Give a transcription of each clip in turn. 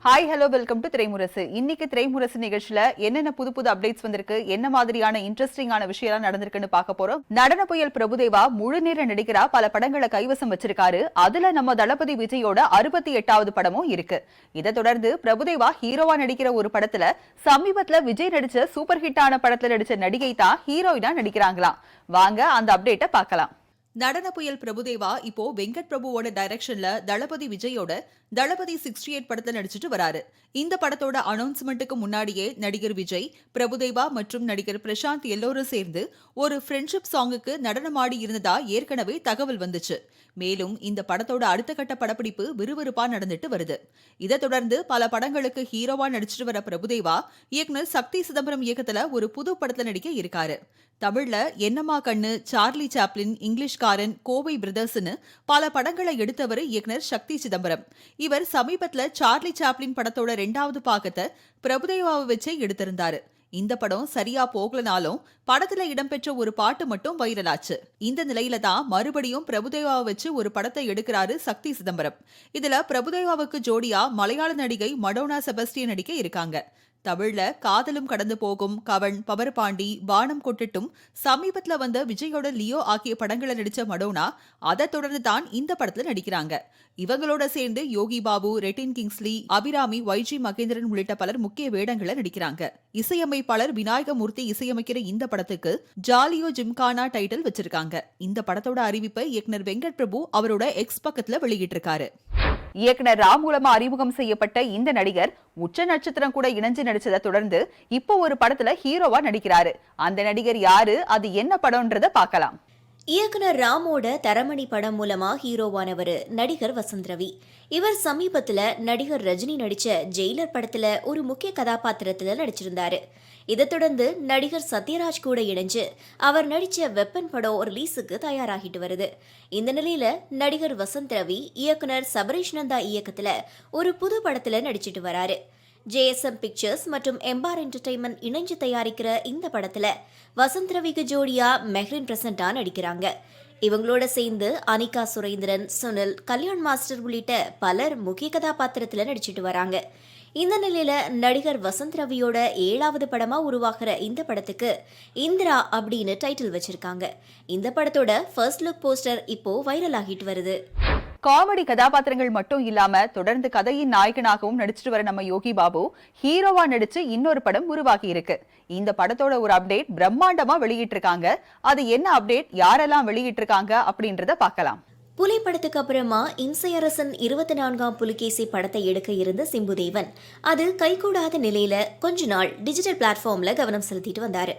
Hi hello welcome to Thiraimurasu. இன்னைக்கு திரைமுரசு நிகழ்ச்சியில என்னென்ன புது புது அப்டேட்ஸ் வந்திருக்கு, என்ன மாதிரியான இன்ட்ரெஸ்டிங்கான விஷயம் நடந்திருக்குன்னு பார்க்க போறோம். நடன புயல் பிரபுதேவா முழு நேர நடிகரா பல படங்களை கைவசம் வச்சிருக்காரு. அதுல நம்ம தளபதி விஜயோட 68வது படமும் இருக்கு. இதை தொடர்ந்து பிரபுதேவா ஹீரோவா நடிக்கிற ஒரு படத்துல சமீபத்துல விஜய் நடிச்ச சூப்பர் ஹிட் ஆன படத்துல நடிச்ச நடிகை தான் ஹீரோயினா நடிக்கிறாங்களாம். வாங்க அந்த அப்டேட்டை பார்க்கலாம். நடன புயல் பிரபுதேவா இப்போ வெங்கட் பிரபுவோட டைரக்ஷன்ல தளபதி விஜயோட தளபதி 68 படத்தை நடிச்சிட்டு வராரு. இந்த படத்தோட அனௌன்ஸ்மெண்ட்டுக்கு முன்னாடியே நடிகர் விஜய், பிரபுதேவா மற்றும் நடிகர் பிரசாந்த் எல்லோரும் சேர்ந்து ஒரு ஃப்ரெண்ட்ஷிப் சாங்குக்கு நடனமாடி இருந்ததா ஏற்கனவே தகவல் வந்துச்சு. மேலும் இந்த படத்தோட அடுத்த கட்ட படப்பிடிப்பு விறுவிறுப்பா நடந்துட்டு வருது. இதை தொடர்ந்து பல படங்களுக்கு ஹீரோவா நடிச்சிட்டு வர பிரபுதேவா இயக்குனர் சக்தி சிதம்பரம் இயக்கத்துல ஒரு புது படத்துல நடிக்க இருக்காரு. தமிழ்ல என்னம்மா கண்ணு, சார்லி சாப்ளின், இங்கிலீஷ்காரன், கோவை பிரதர்ஸ்னு பல படங்களை எடுத்தவர் இயக்குனர் சக்தி சிதம்பரம். இவர் சமீபத்துல சார்லி சாப்ளின் படத்தோட 2வது பாகத்தை பிரபுதேவாவை வச்சே எடுத்திருந்தாரு. இந்த படம் சரியா போகலனாலும் படத்துல இடம்பெற்ற ஒரு பாட்டு மட்டும் வைரலாச்சு. இந்த நிலையில தான் மறுபடியும் பிரபுதேவாவை வச்சு ஒரு படத்தை எடுக்கிறாரு சக்தி சிதம்பரம். இதுல பிரபுதேவாவுக்கு ஜோடியா மலையாள நடிகை மடோனா செபஸ்டியன் நடிக்க இருக்காங்க. தமிழ்ல காதலும் கடந்து போகும், கவன், பவர்பாண்டி, வானம் கொட்டட்டும், சமீபத்துல வந்த விஜயோட லியோ ஆகிய படங்களை நடிச்ச மடோனா அதை தொடர்ந்து தான் இந்த படத்துல நடிக்கிறாங்க. இவங்களோட சேர்ந்து யோகி பாபு, ரெட்டின் கிங்ஸ்லி, அபிராமி, YG மகேந்திரன் உள்ளிட்ட பலர் முக்கிய வேடங்களை நடிக்கிறாங்க. இசையமைப்பாளர் விநாயகமூர்த்தி இசையமைக்கிற இந்த படத்துக்கு ஜாலியோ ஜிம்கானா டைட்டில் வச்சிருக்காங்க. இந்த படத்தோட அறிவிப்பை இயக்குனர் வெங்கட் பிரபு அவரோட எக்ஸ் பக்கத்துல வெளியிட்டிருக்காரு. இயக்குனர் ராம் மூலமா அறிமுகம் செய்யப்பட்ட இந்த நடிகர் உச்ச நட்சத்திரம் கூட இணைஞ்சு நடிச்சதை தொடர்ந்து இப்போ ஒரு படத்துல ஹீரோவா நடிக்கிறாரு. அந்த நடிகர் யாரு, அது என்ன படம்ன்றத பார்க்கலாம். இயக்குனர் ராமோட தரமணி படம் மூலமா ஹீரோவானவர் நடிகர் வசந்த் ரவி. இவர் சமீபத்துல நடிகர் ரஜினி நடிச்ச ஜெயிலர் படத்துல ஒரு முக்கிய கதாபாத்திரத்துல நடிச்சிருந்தாரு. இதை தொடர்ந்து நடிகர் சத்யராஜ் கூட இணைஞ்சு அவர் நடிச்ச வெப்பன் படம் ரிலீஸுக்கு தயாராகிட்டு வருது. இந்த நிலையில நடிகர் வசந்த் ரவி இயக்குனர் சபரீஷ் நந்தா இயக்கத்துல ஒரு புது படத்துல நடிச்சிட்டு வராரு. JSM பிக்சர்ஸ் மற்றும் எம்பார் என்டர்டைன்மெண்ட் இணைஞ்சு தயாரிக்கிற இந்த படத்துல வசந்த் ரவிக்கு ஜோடியா மெஹ்ரின் பிரசண்டா நடிக்கிறாங்க. இவங்களோட சேர்ந்து அனிகா சுரேந்திரன், சுனில், கல்யாண் மாஸ்டர் உள்ளிட்ட பலர் முக்கிய கதாபாத்திரத்துல நடிச்சிட்டு வராங்க. இந்த நிலையில நடிகர் வசந்த் ரவியோட 7வது படமா உருவாகிற இந்த படத்துக்கு இந்திரா அப்படின்னு டைட்டில் வச்சிருக்காங்க. இந்த படத்தோட ஃபர்ஸ்ட் லுக் போஸ்டர் இப்போ வைரல் ஆகிட்டு வருது. காமெடி கதாபாத்திரங்கள் மட்டும் இல்லாம தொடர்ந்து கதையின் நாயகனாகவும் நடிச்சிட்டு வர நம்ம யோகி பாபு ஹீரோவா நடிச்சு இன்னொரு படம் உருவாகி இருக்கு. இந்த படத்தோட ஒரு அப்டேட் பிரம்மாண்டமா வெளியிட்டு இருக்காங்க. அது என்ன அப்டேட், யாரெல்லாம் வெளியிட்டு இருக்காங்க அப்படின்றத பார்க்கலாம். புலி படத்துக்கு அப்புறமா இம்சையரசன் 24ஆம் புலிகேசி படத்தை எடுக்க இருந்த சிம்புதேவன் அது கைகூடாத நிலையில கொஞ்ச நாள் டிஜிட்டல் பிளாட்ஃபார்ம்ல கவனம் செலுத்திட்டு வந்தாரு.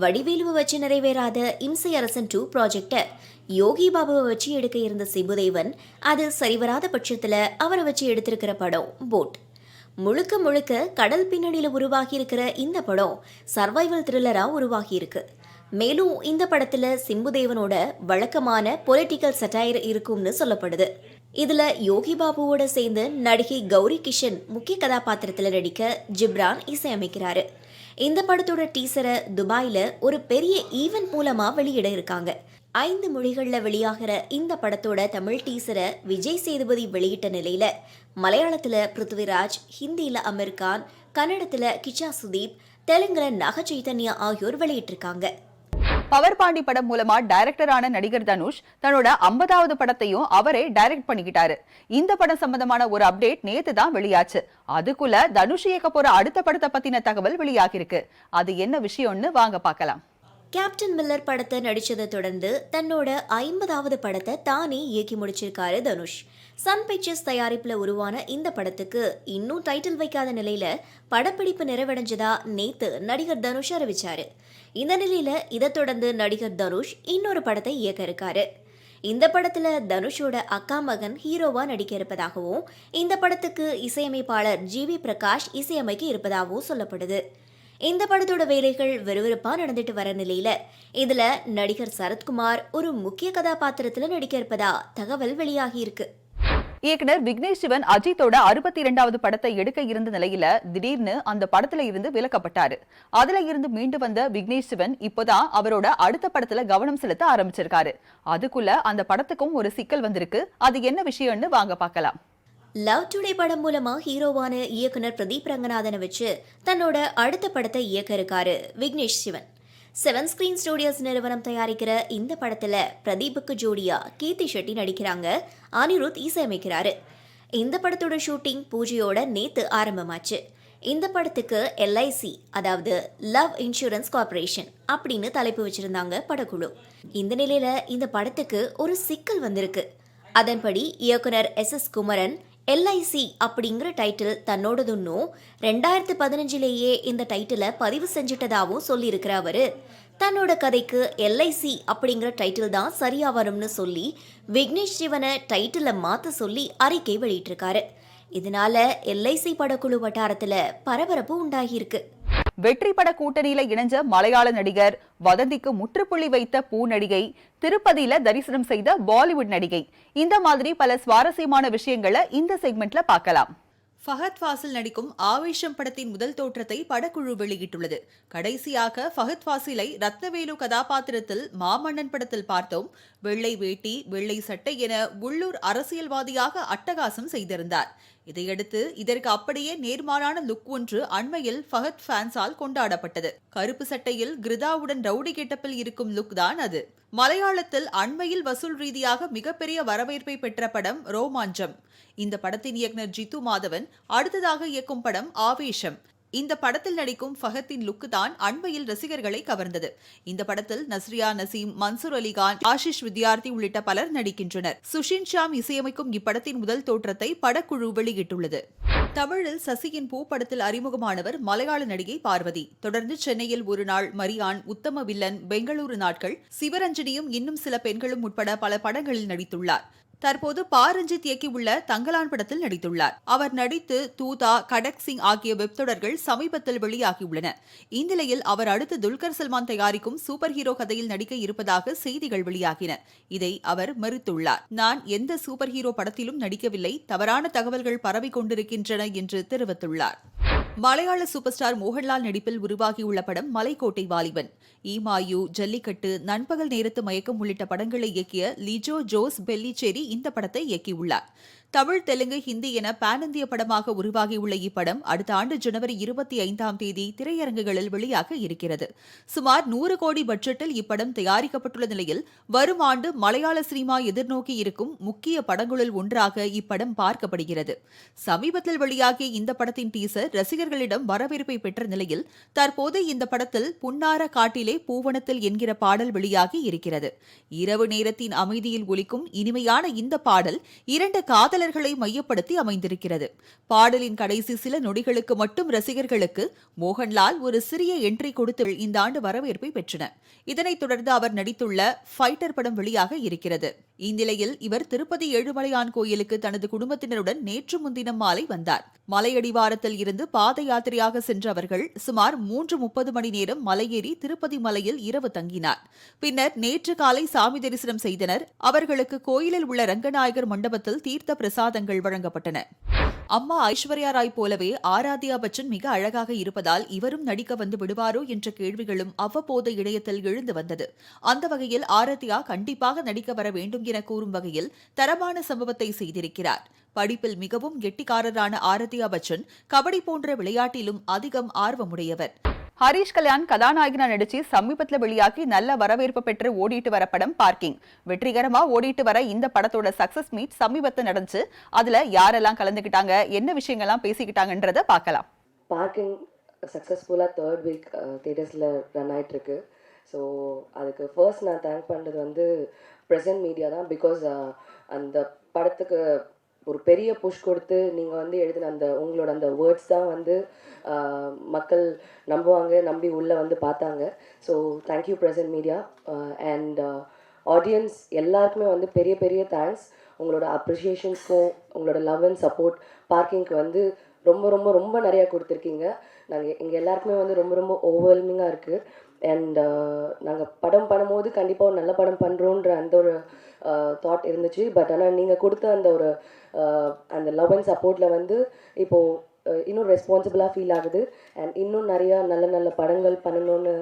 வடிவேலுவை வச்சு நிறைவேறாத இம்சையரசன் 2 ப்ராஜெக்டை யோகி பாபுவை வச்சு எடுக்க இருந்த சிம்புதேவன் அது சரிவராத பட்சத்துல அவரை வச்சு எடுத்திருக்கிற படம் போட். முழுக்க முழுக்க கடல் பின்னணியில உருவாகி இருக்கிற இந்த படம் சர்வைவல் த்ரில்லரா உருவாகி இருக்கு. மேலும் இந்த படத்துல சிம்புதேவனோட வழக்கமான பொலிட்டிக்கல் சட்டையர் இருக்கும்னு சொல்லப்படுது. இதுல யோகி பாபுவோட சேர்ந்து நடிகை கௌரி கிஷன் முக்கிய கதாபாத்திரத்துல நடிக்க ஜிப்ரான் இசையமைக்கிறாரு. இந்த படத்தோட டீசரை துபாயில ஒரு பெரிய ஈவென்ட் மூலமா வெளியிட இருக்காங்க. 5 மொழிகள்ல வெளியாகிற இந்த படத்தோட தமிழ் டீசரை விஜய் சேதுபதி வெளியிட்ட நிலையில மலையாளத்துல பிருத்விராஜ், ஹிந்தியில அமீர் கான், கன்னடத்துல கிச்சா சுதீப், தெலுங்குல நாக சைதன்யா ஆகியோர் வெளியிட்டிருக்காங்க. பவர்பாண்டி படம் மூலமா டைரக்டரான நடிகர் தனுஷ் தன்னோட 50வது படத்தையும் அவரே டைரக்ட் பண்ணிக்கிட்டாரு. இந்த படம் சம்பந்தமான ஒரு அப்டேட் நேத்து தான் வெளியாச்சு. அதுக்குள்ள தனுஷ் இயக்க போற அடுத்த படத்தை பத்தின தகவல் வெளியாகிருக்கு. அது என்ன விஷயம்னு வாங்க பார்க்கலாம். கேப்டன் மில்லர் படத்தை நடிச்சதை தொடர்ந்து தன்னோட 50வது படத்தை தானே இயக்கி முடிச்சிருக்காரு தனுஷ். சன் பிக்சர்ஸ் தயாரிப்புல உருவான இந்த படத்துக்கு இன்னும் டைட்டில் வைக்காத நிலையில படப்பிடிப்பு நிறைவடைஞ்சதா நேத்து நடிகர் தனுஷ் அறிவிச்சாரு. இந்த நிலையில இதை தொடர்ந்து நடிகர் தனுஷ் இன்னொரு படத்தை இயக்க இருக்காரு. இந்த படத்துல தனுஷோட அக்கா மகன் ஹீரோவா நடிக்க இருப்பதாகவும் இந்த படத்துக்கு இசையமைப்பாளர் GV பிரகாஷ் இசையமைக்க இருப்பதாகவும் சொல்லப்படுது. இந்த படத்தோட வேலைகள் விறுவிறுப்பா நடந்துட்டு வர நிலையில இதுல நடிகர் சரத்குமார் ஒரு முக்கிய கதாபாத்திரத்துல நடிக்க இருப்பதா தகவல் வெளியாகி இருக்கு. இயக்குனர் விக்னேஷ் சிவன் அஜித்தோட 62வது படத்தை எடுக்க இருந்த நிலையில திடீர்னு அந்த படத்துல இருந்து விலக்கப்பட்டாரு. அதுல இருந்து மீண்டு வந்த விக்னேஷ் சிவன் இப்போதான் அவரோட அடுத்த படத்துல கவனம் செலுத்த ஆரம்பிச்சிருக்காரு. அதுக்குள்ள அந்த படத்துக்கும் ஒரு சிக்கல் வந்திருக்கு. அது என்ன விஷயம்னு வாங்க பார்க்கலாம். லவ் டுடே படம் மூலமா ஹீரோவான இயக்குனர் பிரதீப் ரங்கநாதனை வச்சு தன்னோட அடுத்த படத்தை இயக்க இருக்காரு விக்னேஷ் சிவன். 7 ஸ்கிரீன் ஸ்டுடியோஸ் நிறுவனம் தயாரிக்கிற இந்த படத்துல பிரதீப்புக்கு ஜோடியா கீர்த்தி ஷெட்டி நடிக்கிறாங்க, அனிருத் இசையமைக்கிறாரு. இந்த படத்தோட ஷூட்டிங் பூஜையோட நேத்து ஆரம்பமாச்சு. இந்த படத்துக்கு எல்ஐசி, அதாவது லவ் இன்சூரன்ஸ் கார்பரேஷன் அப்படின்னு தலைப்பு வச்சிருந்தாங்க படக்குழு. இந்த நிலையில இந்த படத்துக்கு ஒரு சிக்கல் வந்திருக்கு. அதன்படி இயக்குனர் எஸ் குமரன் எல்ஐசி அப்படிங்கிற டைட்டில் தன்னோடதுன்னும் 2015லேயே இந்த டைட்டிலை பதிவு செஞ்சிட்டதாகவும் சொல்லியிருக்கிற அவரு தன்னோட கதைக்கு எல்ஐசி அப்படிங்கிற டைட்டில் தான் சரியா வரும்னு சொல்லி விக்னேஷ் சிவனை டைட்டிலை மாற்ற சொல்லி அறிக்கை வெளியிட்டிருக்காரு. இதனால எல்ஐசி படக்குழு வட்டாரத்துல பரபரப்பு உண்டாகியிருக்கு. வெற்றி பட கூட்டணியில இணைஞ்ச மலையாள நடிகர், வதந்திக்கு முற்றுப்புள்ளி வைத்த பூ நடிகை, திருப்பதியில தரிசனம் செய்த பாலிவுட் நடிகை, இந்த மாதிரி பல சுவாரஸ்யமான விஷயங்களை இந்த செக்மெண்ட்ல பார்க்கலாம். ஃபஹத் ஃபாசில் நடிக்கும் ஆவேஷம் படத்தின் முதல் தோற்றத்தை படக்குழு வெளியிட்டுள்ளது. கடைசியாக ஃபஹத் ஃபாசிலை ரத்னவேலு கதாபாத்திரத்தில் மாமன்னன் படத்தில் பார்த்தோம். வெள்ளை வேட்டி, வெள்ளை சட்டை என உள்ளூர் அரசியல்வாதியாக அட்டகாசம் செய்திருந்தார். இதையடுத்து இதற்கு அப்படியே நேர்மாறான லுக் ஒன்று அண்மையில் ஃபஹத் ஃபேன்ஸால் கொண்டாடப்பட்டது. கருப்பு சட்டையில் கிருதாவுடன் ரவுடி கெட்டப்பில் இருக்கும் லுக் தான் அது. மலையாளத்தில் அண்மையில் வசூல் ரீதியாக மிகப்பெரிய வரவேற்பை பெற்ற படம் ரோமாஞ்சம். இந்த படத்தின் இயக்குனர் ஜித்து மாதவன் அடுத்ததாக இயக்கும் படம் ஆவேஷம். இந்த படத்தில் நடிக்கும் ஃபஹத்தின் லுக்கு தான் அண்மையில் ரசிகர்களை கவர்ந்தது. இந்த படத்தில் நஸ்ரியா நசீம், மன்சூர் அலிகான், ஆஷிஷ் வித்யார்த்தி உள்ளிட்ட பலர் நடிக்கின்றனர். சுஷின் ஷாம் இசையமைக்கும் இப்படத்தின் முதல் தோற்றத்தை படக்குழு வெளியிட்டுள்ளது. தமிழில் சசியின் பூ படத்தில் அறிமுகமானவர் மலையாள நடிகை பார்வதி. தொடர்ந்து சென்னையில் ஒரு நாள், மரியான், உத்தம வில்லன், பெங்களூரு நாட்கள், சிவரஞ்சனியும் இன்னும் சில பெண்களும் உட்பட பல படங்களில் நடித்துள்ளார். தற்போது பாரஞ்சித் இயக்கியுள்ள தங்கலான் படத்தில் நடித்துள்ளார். அவர் நடித்து தூதா, கடக் சிங் ஆகிய வெப்தொடர்கள் சமீபத்தில் வெளியாகியுள்ளன. இந்நிலையில் அவர் அடுத்து துல்கர் சல்மான் தயாரிக்கும் சூப்பர் ஹீரோ கதையில் நடிக்க இருப்பதாக செய்திகள் வெளியாகின. இதை அவர் மறுத்துள்ளார். நான் எந்த சூப்பர் ஹீரோ படத்திலும் நடிக்கவில்லை, தவறான தகவல்கள் பரவிக் கொண்டிருக்கின்றன என்று தெரிவித்துள்ளார். மலையாள சூப்பர் ஸ்டார் மோகன்லால் நடிப்பில் உருவாகியுள்ள படம் மலைக்கோட்டை வாலிபன். ஈமாயு, ஜல்லிக்கட்டு, நண்பகல் நேரத்து மயக்கம் உள்ளிட்ட படங்களை இயக்கிய லிஜோ ஜோஸ் பெல்லிச்சேரி இந்த படத்தை இயக்கியுள்ளார். தமிழ், தெலுங்கு, ஹிந்தி என பான் இந்திய படமாக உருவாகியுள்ள இப்படம் அடுத்த ஆண்டு ஜனவரி 25 திரையரங்குகளில் வெளியாக இருக்கிறது. சுமார் 100 கோடி பட்ஜெட்டில் இப்படம் தயாரிக்கப்பட்டுள்ள நிலையில் வரும் ஆண்டு மலையாள சினிமா எதிர்நோக்கி இருக்கும் முக்கிய படங்களுள் ஒன்றாக இப்படம் பார்க்கப்படுகிறது. சமீபத்தில் வெளியாகிய இந்த படத்தின் டீசர் ரசிகர்களிடம் வரவேற்பை பெற்ற நிலையில் தற்போது இந்த படத்தில் புன்னார காட்டிலே பூவனத்தில் என்கிற பாடல் வெளியாகி இருக்கிறது. இரவு நேரத்தின் அமைதியில் ஒலிக்கும் இனிமையான இந்த பாடல் 2 காதலர்களை மையப்படுத்தி அமைந்திருக்கிறது. பாடலின் கடைசி சில நொடிகளுக்கு மட்டும் ரசிகர்களுக்கு மோகன்லால் ஒரு சிறிய என்ட்ரி கொடுத்து இந்த ஆண்டு வரவேற்பை பெற்றனர். இதனைத் தொடர்ந்து அவர் நடித்துள்ள ஃபைட்டர் படம் வெளியாக இருக்கிறது. இந்நிலையில் இவர் திருப்பதி ஏழுமலையான் கோயிலுக்கு தனது குடும்பத்தினருடன் நேற்று முன்தினம் மாலை வந்தார். மலையடிவாரத்தில் இருந்து பாத யாத்திரையாக சென்ற அவர்கள் சுமார் 3:30 மணி நேரம் மலையேறி திருப்பதி மலையில் இரவு தங்கினார். பின்னர் நேற்று காலை சாமி தரிசனம் செய்தனர். அவர்களுக்கு கோயிலில் உள்ள ரங்கநாயகர் மண்டபத்தில் தீர்த்த பிரசாதங்கள் வழங்கப்பட்டன. அம்மா ஐஸ்வர்யா ராய் போலவே ஆராத்யா பச்சன் மிக அழகாக இருப்பதால் இவரும் நடிக்க வந்து விடுவாரோ என்ற கேள்விகளும் அவ்வப்போது இணையத்தில் எழுந்து வந்தது. அந்த வகையில் ஆராத்யா கண்டிப்பாக நடிக்க வர வேண்டும் என கூறும் வகையில் தரமான சம்பவத்தை செய்திருக்கிறார். படிப்பில் மிகவும் கெட்டிக்காரரான ஆராத்யா பச்சன் கபடி போன்ற விளையாட்டிலும் அதிகம் ஆர்வமுடையவர். ஹரிஷ் கல்யாண் கதாநாயகனா நடிச்சு சமீபத்தில் வெளியாகி நல்ல வரவேற்பு பெற்று ஓடிட்டு வர படம் பார்க்கிங். வெற்றிகரமா ஓடிட்டு வர இந்த படத்தோட சக்சஸ் மீட் சமீபத்தில் நடந்துச்சு. அதுல யாரெல்லாம் கலந்துக்கிட்டாங்க, என்ன விஷயங்கள்லாம் பேசிக்கிட்டாங்கன்றத பார்க்கலாம். பார்க்கிங் சக்ஸஸ்ஃபுல்லாக 3rd வீக் தியேட்டர்ஸில் ரன் ஆகிட்டுருக்கு. ஸோ அதுக்கு ஃபர்ஸ்ட் நான் தேங்க் பண்ணுறது வந்து ப்ரெசன்ட் மீடியா தான். பிகாஸ் அந்த படத்துக்கு ஒரு பெரிய புஷ் கொடுத்து நீங்கள் வந்து எழுதின அந்த உங்களோட அந்த வேர்ட்ஸ் தான் வந்து மக்கள் நம்புவாங்க, நம்பி உள்ளே வந்து பார்த்தாங்க. So thank you present media and audience எல்லாருக்குமே வந்து பெரிய பெரிய தேங்க்ஸ். உங்களோட அப்ரிஷியேஷன்ஸ்க்கும் உங்களோட லவ் அண்ட் சப்போர்ட் பார்க்கிங்க்கு வந்து ரொம்ப ரொம்ப ரொம்ப நிறையா கொடுத்துருக்கீங்க. நாங்கள் எங்கள் எல்லாருக்குமே வந்து ரொம்ப ரொம்ப ஓவர்வெல்மிங்காக இருக்குது. அண்ட் நாங்கள் படம் பண்ணும்போது கண்டிப்பாக ஒரு நல்ல படம் பண்ணுறோன்ற அந்த ஒரு தாட் இருந்துச்சு. பட் ஆனால் நீங்கள் கொடுத்த அந்த ஒரு அந்த லவ் அண்ட் சப்போர்ட்டில் வந்து இப்போது இன்னும் ரெஸ்பான்சிபிளாக ஃபீல் ஆகுது. அண்ட் இன்னும் நிறையா நல்ல நல்ல படங்கள் பண்ணணும்னு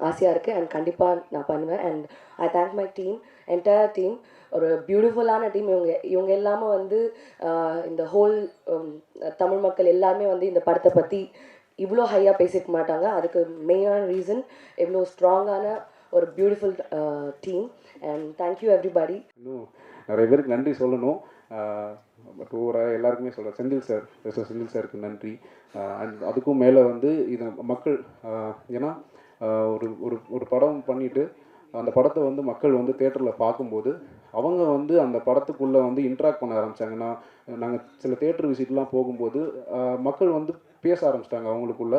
ஆசையாக இருக்குது அண்ட் கண்டிப்பாக நான் பண்ணுவேன். And I thank my team, entire team. ஒரு பியூட்டிஃபுல்லான டீம். இவங்க எல்லாமே வந்து இந்த ஹோல் தமிழ் மக்கள் எல்லாருமே வந்து இந்த படத்தை பற்றி இவ்வளோ ஹையாக பேசிக்க மாட்டாங்க. அதுக்கு மெயினான ரீசன் இவ்வளோ ஸ்ட்ராங்கான ஒரு beautiful team. And thank you everybody. இன்னும் நிறைய பேருக்கு நன்றி சொல்லணும். பட் ஓவராக எல்லாருக்குமே சொல்கிறேன். செந்தில் சாருக்கு நன்றி. அண்ட் அதுக்கும் மேலே வந்து இது மக்கள், ஏன்னா ஒரு ஒரு ஒரு படம் பண்ணிவிட்டு அந்த படத்தை வந்து மக்கள் வந்து தேட்டரில் பார்க்கும்போது அவங்க வந்து அந்த படத்துக்குள்ளே வந்து இன்ட்ராக்ட் பண்ண ஆரம்பித்தாங்கன்னா, நாங்கள் சில தேட்டர் விசிட்லாம் போகும்போது மக்கள் வந்து பேச ஆரம்பிச்சிட்டாங்க அவங்களுக்குள்ள.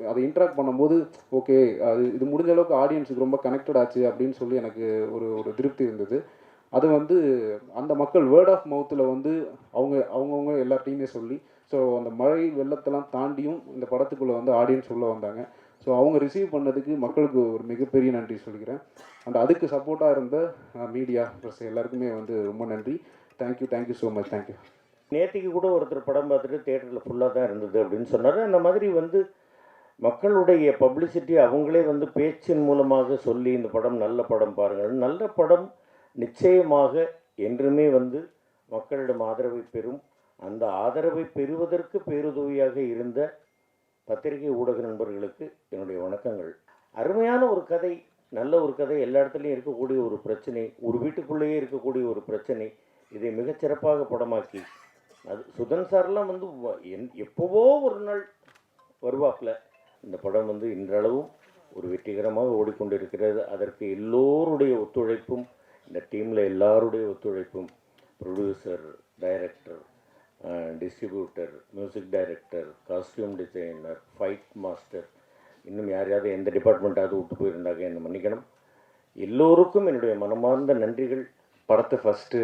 அதை இன்ட்ராக்ட் பண்ணும்போது ஓகே இது முடிஞ்ச அளவுக்கு ஆடியன்ஸுக்கு ரொம்ப கனெக்டட் ஆச்சு அப்படின்னு சொல்லி எனக்கு ஒரு திருப்தி இருந்தது. அது வந்து அந்த மக்கள் வேர்ட் ஆஃப் மவுத்தில் வந்து அவங்கவுங்க எல்லார்ட்டையுமே சொல்லி, ஸோ அந்த மழை வெள்ளத்தெல்லாம் தாண்டியும் இந்த படத்துக்குள்ளே வந்து ஆடியன்ஸ் உள்ளே வந்தாங்க. ஸோ அவங்க ரிசீவ் பண்ணதுக்கு மக்களுக்கு ஒரு மிகப்பெரிய நன்றி சொல்லிக்கிறேன். அண்ட் அதுக்கு சப்போர்ட்டாக இருந்த மீடியா ப்ளஸ் எல்லாருக்குமே வந்து ரொம்ப நன்றி. Thank you so much. தேங்க்யூ. நேற்றுக்கு கூட ஒருத்தர் படம் பார்த்துட்டு தேட்டரில் ஃபுல்லாக தான் இருந்தது அப்படின்னு சொன்னார். அந்த மாதிரி வந்து மக்களுடைய பப்ளிசிட்டி அவங்களே வந்து பேச்சின் மூலமாக சொல்லி இந்த படம் நல்ல படம் பாருங்கள், நல்ல படம் நிச்சயமாக என்றுமே வந்து மக்களிடம் ஆதரவை பெறும். அந்த ஆதரவை பெறுவதற்கு பேருதவியாக இருந்த பத்திரிகை ஊடக நண்பர்களுக்கு என்னுடைய வணக்கங்கள். அருமையான ஒரு கதை, நல்ல ஒரு கதை, எல்லா இடத்துலையும் இருக்கக்கூடிய ஒரு பிரச்சனை, ஒரு வீட்டுக்குள்ளேயே இருக்கக்கூடிய ஒரு பிரச்சனை, இதை மிகச்சிறப்பாக படமாக்கி அது சுதன் சார்லாம் வந்து எப்போவோ ஒரு நாள் வருவாப்பில். இந்த படம் வந்து இன்றளவும் ஒரு வெற்றிகரமாக ஓடிக்கொண்டிருக்கிறது. அதற்கு எல்லோருடைய ஒத்துழைப்பும், இந்த டீமில் எல்லாருடைய ஒத்துழைப்பும், producer, director, distributor, music director, costume designer, fight master, இன்னும் யாரையாவது எந்த டிபார்ட்மெண்ட்டாவது விட்டு போயிருந்தாங்க என்னை மன்னிக்கணும். எல்லோருக்கும் என்னுடைய மனமார்ந்த நன்றிகள். படத்தை ஃபஸ்ட்டு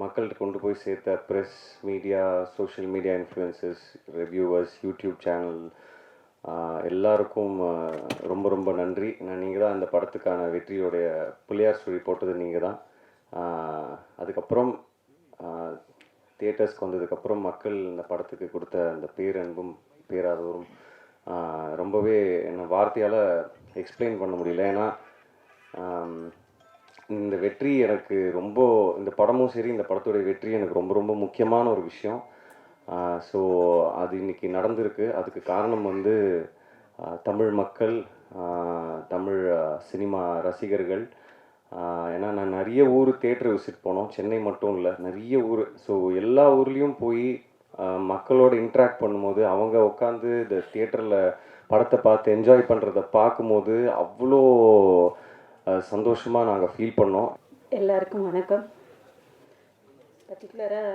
மக்கள்கிட்ட கொண்டு போய் சேர்த்த press, media, social media influences, reviewers, YouTube channel எல்லாருக்கும் ரொம்ப ரொம்ப நன்றி. நீங்கள் தான் அந்த படத்துக்கான வெற்றியோடைய பிள்ளையார் சுழி போட்டது நீங்கள் தான். அதுக்கப்புறம் தியேட்டர்ஸ்க்கு வந்ததுக்கப்புறம் மக்கள் இந்த படத்துக்கு கொடுத்த அந்த பேரன்பும் பேராதவரும் ரொம்பவே என்ன வார்த்தையால் எக்ஸ்பிளைன் பண்ண முடியல. ஏன்னா இந்த வெற்றி எனக்கு ரொம்ப, இந்த படமும் சரி இந்த படத்துடைய வெற்றி எனக்கு ரொம்ப ரொம்ப முக்கியமான ஒரு விஷயம். ஸோ அது இன்றைக்கி நடந்திருக்கு. அதுக்கு காரணம் வந்து தமிழ் மக்கள், தமிழ் சினிமா ரசிகர்கள். ஏன்னா நான் நிறைய ஊர் தேட்டர் விசிட் போனோம், சென்னை மட்டும் இல்லை, நிறைய ஊர். ஸோ எல்லா ஊர்லேயும் போய் மக்களோட இன்ட்ராக்ட் பண்ணும்போது, அவங்க உட்காந்து இந்த தியேட்டரில் படத்தை பார்த்து என்ஜாய் பண்ணுறத பார்க்கும்போது அவ்வளோ சந்தோஷமாக நாங்கள் ஃபீல் பண்ணோம். எல்லாருக்கும் வணக்கம். பர்டிகுலராக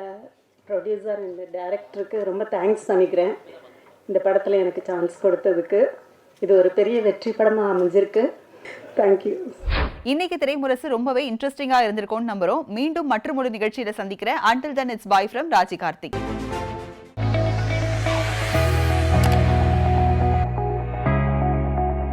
ப்ரொடியூசர் இந்த டைரக்டருக்கு ரொம்ப தேங்க்ஸ் நினைக்கிறேன். இந்த படத்தில் எனக்கு சான்ஸ் கொடுத்ததுக்கு. இது ஒரு பெரிய வெற்றி படமாக அமைஞ்சிருக்கு. தேங்க்யூ. இன்னைக்கு திரைமுரசு ரொம்பவே இன்ட்ரெஸ்டிங்கா இருந்திருக்கும்னு நம்புறோம். மீண்டும் மற்றொரு நிகழ்ச்சியில சந்திக்கிறேன். Until then, it's bye from Raji Karthik.